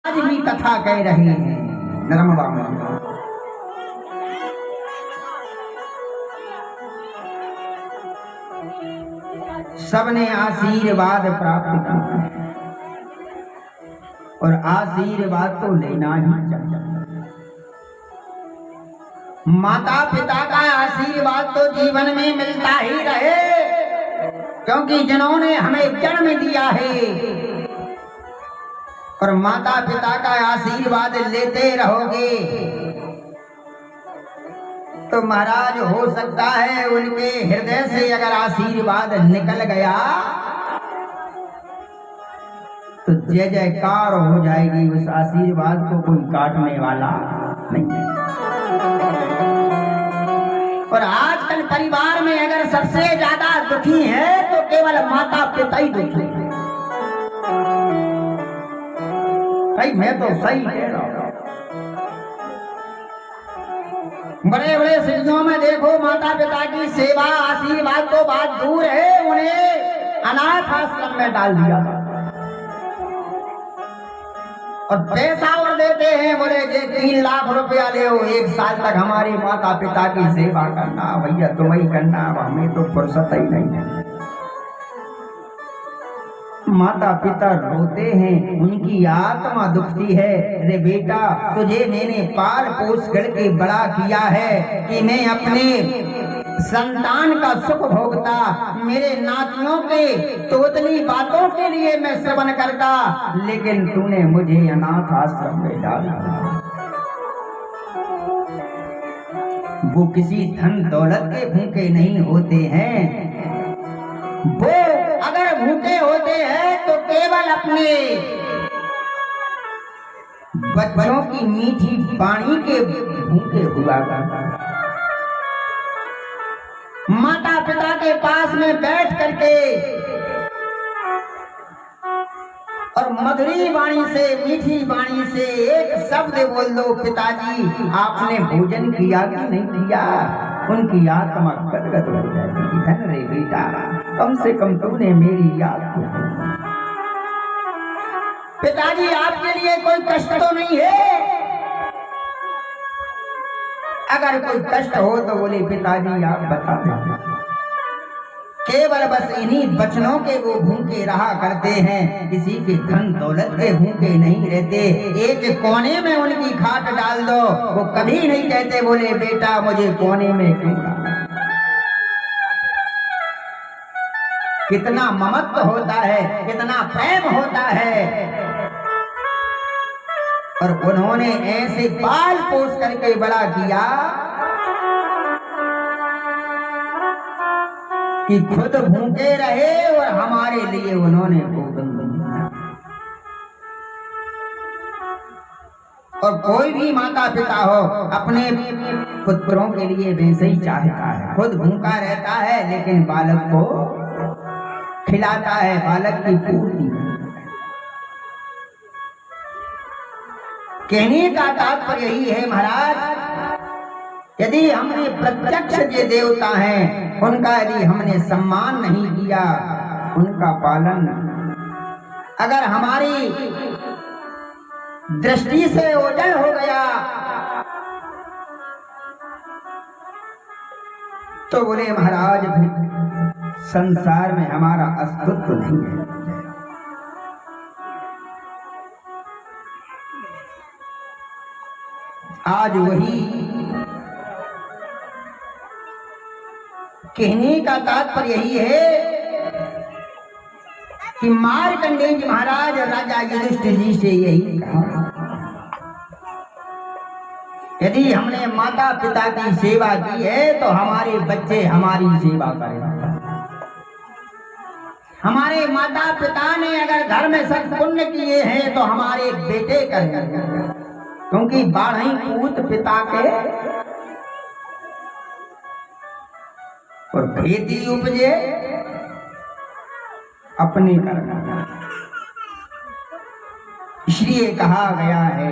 आज भी कथा कह रहे हैं नरमवा में। सबने आशीर्वाद प्राप्त किया और आशीर्वाद तो लेना ही चाहिए। माता पिता का आशीर्वाद तो जीवन में मिलता ही रहे, क्योंकि जिन्होंने हमें जन्म दिया है, और माता पिता का आशीर्वाद लेते रहोगे तो महाराज हो सकता है उनके हृदय से अगर आशीर्वाद निकल गया तो जय जयकार हो जाएगी। उस आशीर्वाद को कोई काटने वाला नहीं। और आजकल परिवार में अगर सबसे ज्यादा दुखी है तो केवल माता पिता ही दुखी है। भाई मैं तो सही कह रहा हूं। बड़े बड़े सिटियों में देखो माता पिता की सेवा आशीर्वाद तो बात दूर है, उन्हें अनाथ आश्रम में डाल दिया और पैसा और देते हैं, बोले जे 3 लाख रुपया ले 1 साल तक हमारे माता पिता की सेवा करना। भैया तुम ही करना, हमें तो फुर्सत ही नहीं है। माता पिता रोते हैं, उनकी आत्मा दुखती है। अरे बेटा तुझे मैंने पाल पोस करके बड़ा किया है कि मैं अपने संतान का सुख भोगता, मेरे नातियों के तोतली बातों के लिए मैं श्रवण करता, लेकिन तूने मुझे अनाथ आश्रम में डाला। वो किसी धन दौलत के भूखे नहीं होते हैं, वो अगर भूखे होते हैं तो केवल अपने बच्चों की मीठी वाणी के भूखे हुआ करता। माता पिता के पास में बैठ करके और मधुरी वाणी से, मीठी वाणी से एक शब्द बोल दो, पिताजी आपने भोजन किया कि नहीं किया, उनकी आत्मा गदगद हो जाएगी। धन रे बेटा, कम से कम तूने मेरी याद किया। पिताजी आपके लिए कोई कष्ट तो नहीं है? अगर कोई कष्ट हो तो बोले पिताजी आप बता दें। केवल बस इन्हीं वचनों के वो भूखे रहा करते हैं, किसी के धन दौलत के भूखे नहीं रहते। एक कोने में उनकी खाट डाल दो, वो कभी नहीं कहते बोले बेटा मुझे कोने में क्यों डाला। कितना ममत्व होता है, कितना प्रेम होता है। और उन्होंने ऐसे पाल पोस करके बड़ा किया कि खुद भूखे रहे और हमारे लिए उन्होंने भोजन बनाया। और कोई भी माता पिता हो अपने पुत्रों के लिए वैसे ही चाहता है, खुद भूखा रहता है लेकिन बालक को खिलाता है, बालक की पूर्ति। कहने का तात्पर्य यही है महाराज, यदि हमने प्रत्यक्ष जो देवता हैं उनका यदि हमने सम्मान नहीं किया, उनका पालन अगर हमारी दृष्टि से ओझल हो गया तो बोले महाराज संसार में हमारा अस्तित्व नहीं है। आज वही कहने का तात्पर्य यही है कि मार्कंडेय जी महाराज राजा युधिष्ठिर जी से यही कहा, यदि हमने माता पिता की सेवा की है तो हमारे बच्चे हमारी सेवा करें। हमारे माता पिता ने अगर घर में सब पुण्य किए हैं तो हमारे बेटे करेंगे, क्योंकि बाढ़ई पूत पिता के और खेती उपजे अपने करना। इसलिए कहा गया है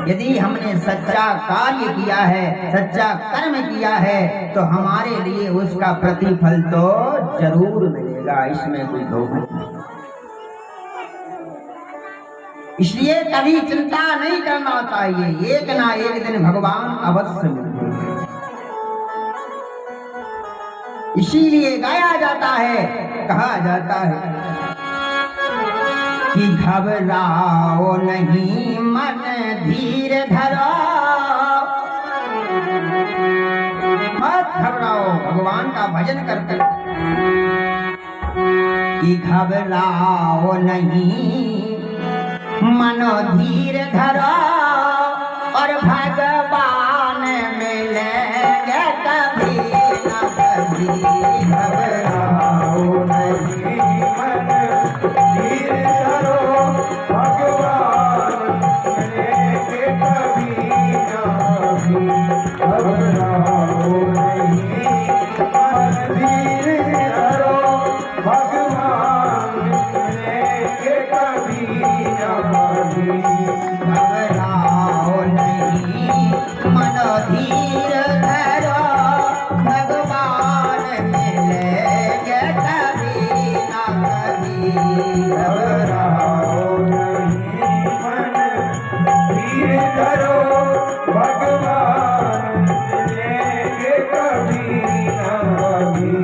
यदि हमने सच्चा कार्य किया है, सच्चा कर्म किया है तो हमारे लिए उसका प्रतिफल तो जरूर मिलेगा, इसमें कोई धोखा नहीं। इसलिए कभी चिंता नहीं करना चाहिए, एक ना एक दिन भगवान अवश्य मिलेंगे। इसीलिए गाया जाता है, कहा जाता है कि घबराओ नहीं मन धीर धरो, मत घबराओ, भगवान का भजन करते कि घबराओ नहीं मन धीर धरो और भगवान मिलेंगे कभी न कभी। घबराओ नहीं मन धीर धरो, भगवान मिलेंगे कभी न कभी। घबराओ नहीं मन धीर धरो, भगवान मिलेंगे कभी न कभी। घबराओ नहीं मन धीर धरो, भगवान मिलेंगे कभी न कभी। घबराओ नहीं मन धीर धरो, भगवान मिलेंगे कभी न कभी।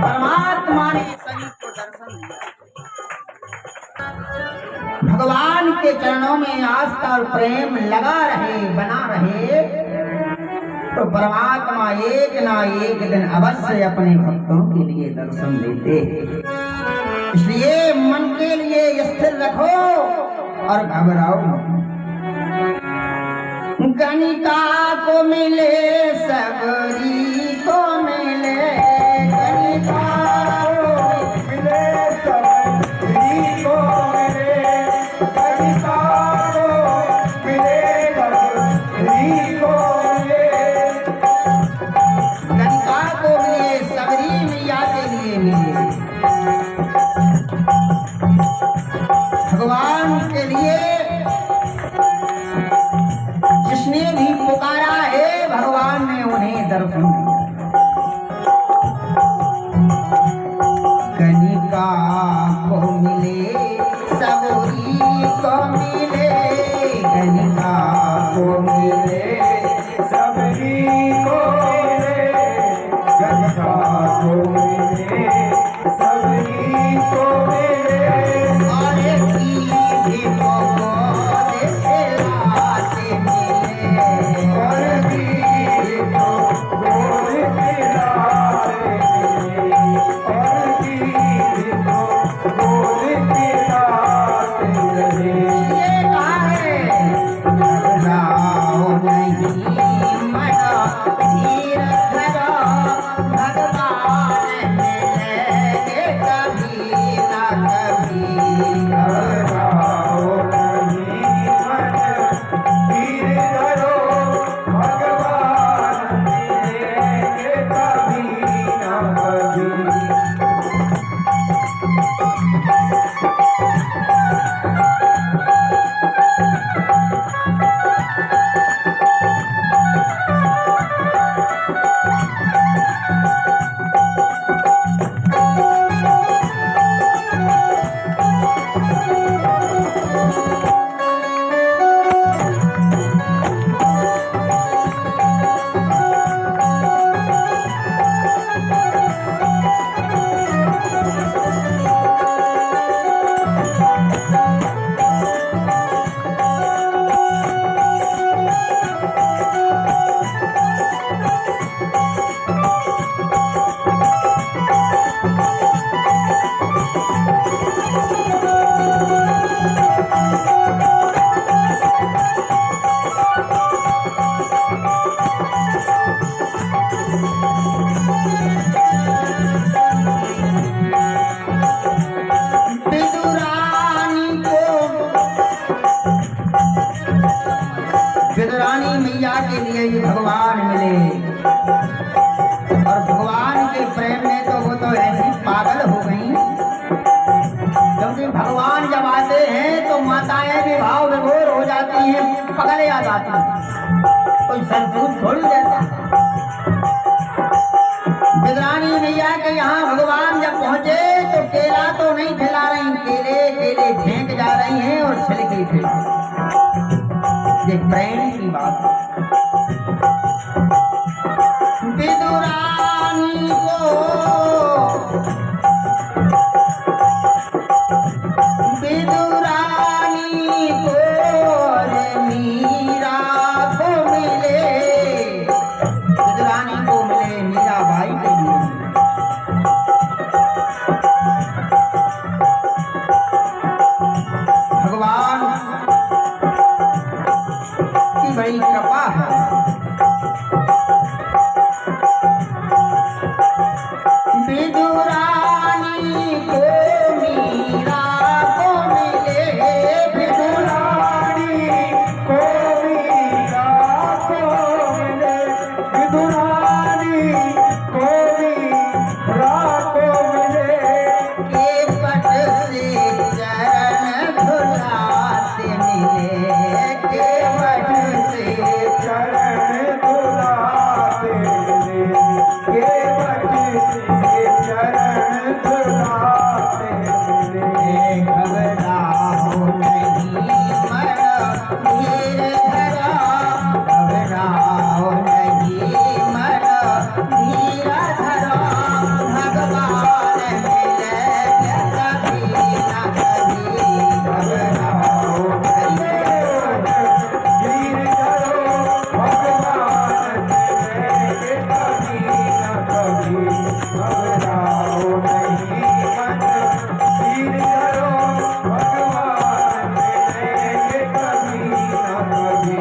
परमात्मा ने सभी को दर्शन दिया। भगवान के चरणों में आस्था और प्रेम लगा रहे, बना रहे, तो परमात्मा एक ना एक दिन अवश्य अपने भक्तों के लिए दर्शन देते। इसलिए मन के लिए स्थिर रखो और घबराओ मत। गणिका को मिले सबरी को मिले, गणिका को मिले सबरी को मिले, गणिका को मिले सबरी को मिले, गणिका को मिले सबरी मैया के लिए मिले। भगवान के लिए जिसने भी पुकारा है, भगवान ने उन्हें दर्शन दिया। कनिका को मिले सबरी को मिले, कनिका को मिले सबरी को मिले, कनिका को मिले सबरी को मिले। और की भी ये कहा है विदुरानी मैया के लिए ही भगवान मिले और भगवान के प्रेम में तो वो तो ऐसी पागल हो गई, क्योंकि भगवान जब आते हैं तो माताएं भी भाव विभोर हो जाती हैं, पगले आ जाती हैं, कोई संतूष छोड़ देता। विदुरानी मैया के यहाँ भगवान जब पहुंचे तो केला तो नहीं खिला रही, केले फेंक जा रही हैं और छिलके फेंक, ये प्रेम की बात है। विदुरानी को मीरा को मिले, विदुरानी को मिले मीराबाई के लिए। भगवान की बड़ी कृपा है। विदुरानी को मीरा को मिले, विदुरानी को मीरा को मिले, विदुरानी को मीरा को मिले। केवट से चरण धुलाते मिले, केवट से चरण धुलाते मिले, केवट से चरण धुलाते मिले। घबराओ नहीं मन धीर धरा, घबराओ नहीं मन धीर धरा, भगवान मिले कभी न कभी, घबराओ नहीं धीर धरो, भगवान मिले कभी न कभी, घबराओ नहीं मन धीर धरो, भगवान मिलेंगे कभी न कभी।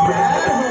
जय हो।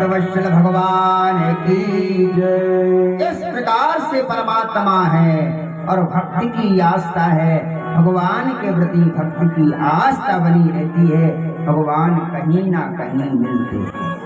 भक्तवत्सल भगवान की जय। इस प्रकार से परमात्मा है और भक्ति की आस्था है, भगवान के प्रति भक्ति की आस्था बनी रहती है, भगवान कहीं ना कहीं मिलते हैं।